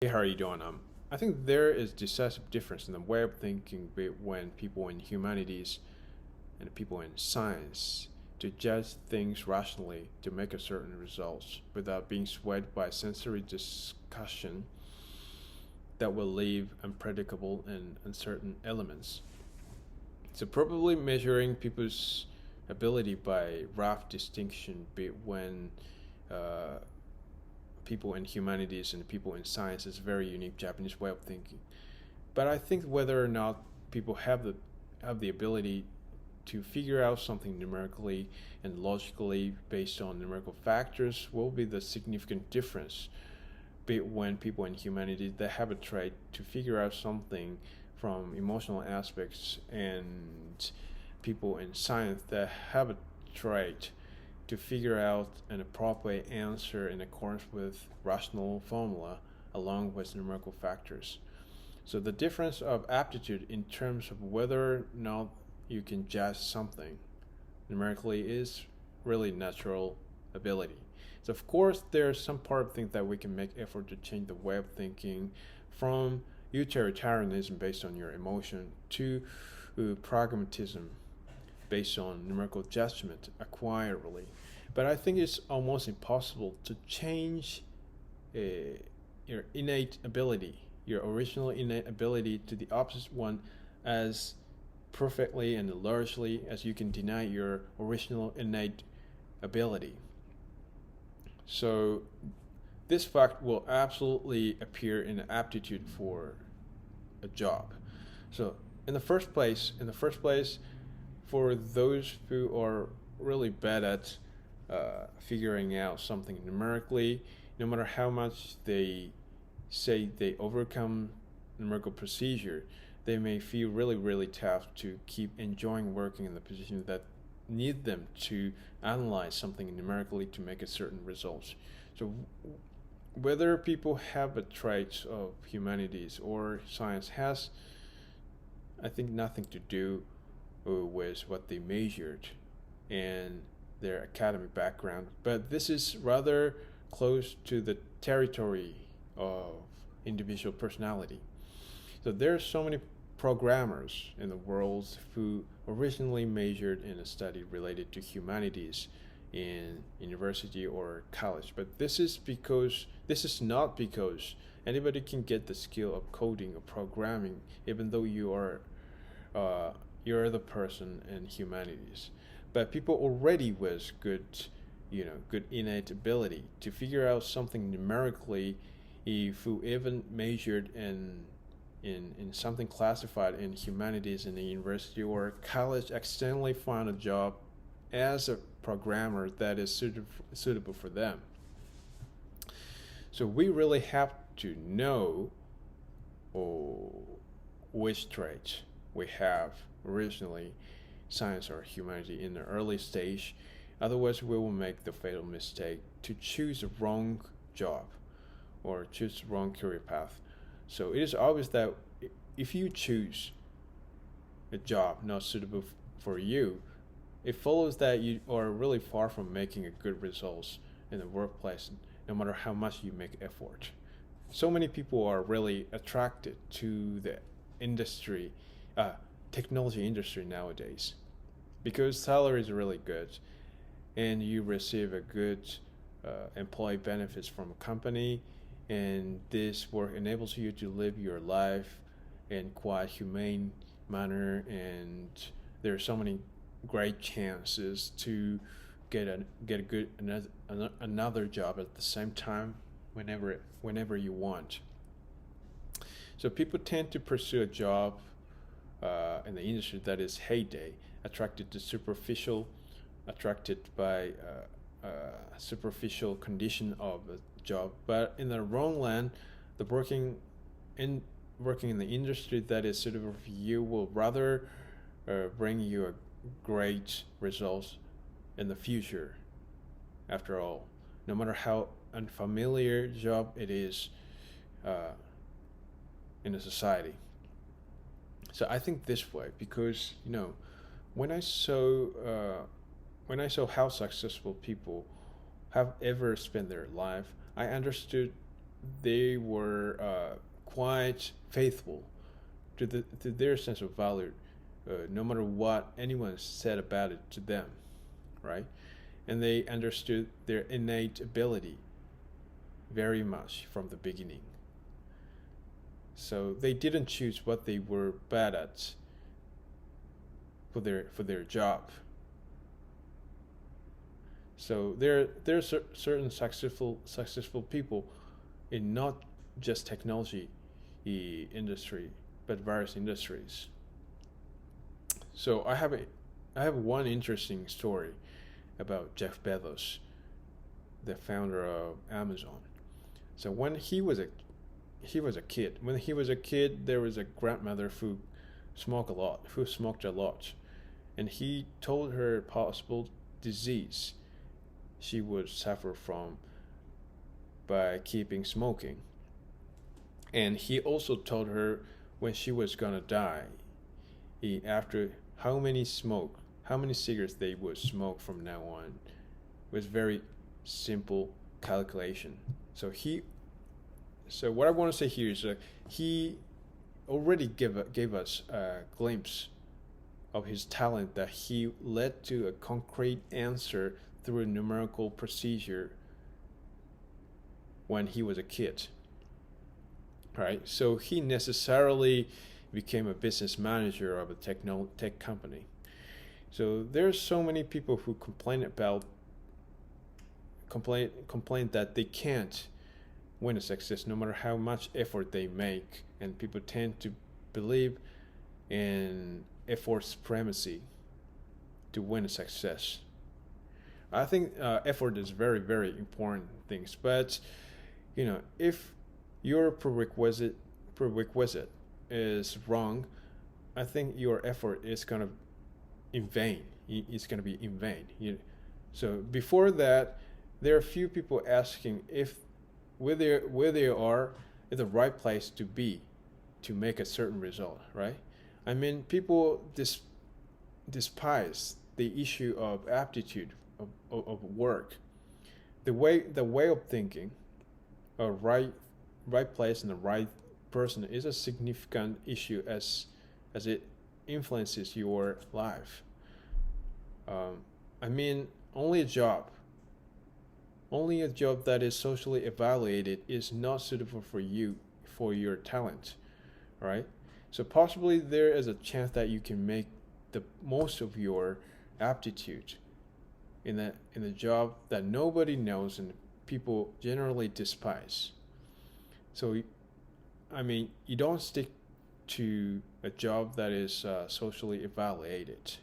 Hey, how are you doing? I think there is decisive difference in the way of thinking between people in humanities and people in science to judge things rationally to make a certain results without being swayed by sensory discussion that will leave unpredictable and uncertain elements. So probably measuring people's ability by rough distinction between uh, people in humanities and people in science is a very unique Japanese way of thinking. But I think whether or not people have the ability to figure out something numerically and logically based on numerical factors will be the significant difference between people in humanities that have a trait to figure out something from emotional aspects and people in science that have a trait to figure out an appropriate answer in accordance with rational formula along with numerical factors. So the difference of aptitude in terms of whether or not you can judge something numerically is really natural ability. So of course there's some part of things that we can make effort to change the way of thinking from utilitarianism based on your emotion to pragmatism based on numerical judgment acquiredly. But I think it's almost impossible to change uh, your innate ability, your original innate ability, to the opposite one as perfectly and largely as you can deny your original innate ability. So this fact will absolutely appear in the aptitude for a job. So in the first place, for those who are really bad at figuring out something numerically, no matter how much they say they overcome numerical procedure, they may feel really, really tough to keep enjoying working in the position that need them to analyze something numerically to make a certain results. So whether people have a trait of humanities or science has, I think, nothing to do with what they measured and their academic background, but this is rather close to the territory of individual personality. So there are so many programmers in the world who originally majored in a study related to humanities in university or college, but this is not because anybody can get the skill of coding or programming, even though you're the person in humanities. But people already with good innate ability to figure out something numerically, if you even majored in something classified in humanities in the university or college, accidentally found a job as a programmer that is suitable for them. So we really have to know, oh, which traits we have originally, science or humanity, in the early stage. Otherwise, we will make the fatal mistake to choose the wrong job or choose the wrong career path. So it is obvious that if you choose a job not suitable for you, it follows that you are really far from making a good results in the workplace, no matter how much you make effort. So many people are really attracted to the industry, technology industry nowadays, because salary is really good, and you receive a good employee benefits from a company, and this work enables you to live your life in quite humane manner, and there are so many great chances to get a good another job at the same time whenever you want. So people tend to pursue a job in the industry that is heyday, attracted by superficial condition of a job. But in the wrong land, the in working in the industry that is suitable for you will rather bring you a great results in the future. After all, no matter how unfamiliar job it is uh, in a society. So I think this way because when I saw uh, when I saw how successful people have ever spent their life, I understood they were quite faithful to their sense of value, no matter what anyone said about it to them, right? And they understood their innate ability very much from the beginning. So they didn't choose what they were bad at for their job. So there are certain successful people in not just technology industry but various industries. So I have one interesting story about Jeff Bezos, the founder of Amazon. So he was a kid. When he was a kid, there was a grandmother who smoked a lot, and he told her possible disease she would suffer from by keeping smoking. And he also told her when she was gonna die, after how many cigarettes they would smoke from now on. It was very simple calculation. So what I want to say here is he already gave us a glimpse of his talent, that he led to a concrete answer through a numerical procedure when he was a kid. Right? So he necessarily became a business manager of a tech company. So there's so many people who complain that they can't win a success no matter how much effort they make, and people tend to believe in effort supremacy to win a success. I think effort is very important things, but if your prerequisite is wrong, I think your effort is gonna in vain. It's gonna be in vain. So before that, there are few people asking if where they are is the right place to be to make a certain result, right? I mean, people despise the issue of aptitude of work. The way of thinking, a right place and the right person is a significant issue as it influences your life. I mean, only a job that is socially evaluated is not suitable for you for your talent, right? So possibly there is a chance that you can make the most of your aptitude in a job that nobody knows and people generally despise. So I mean, you don't stick to a job that is socially evaluated.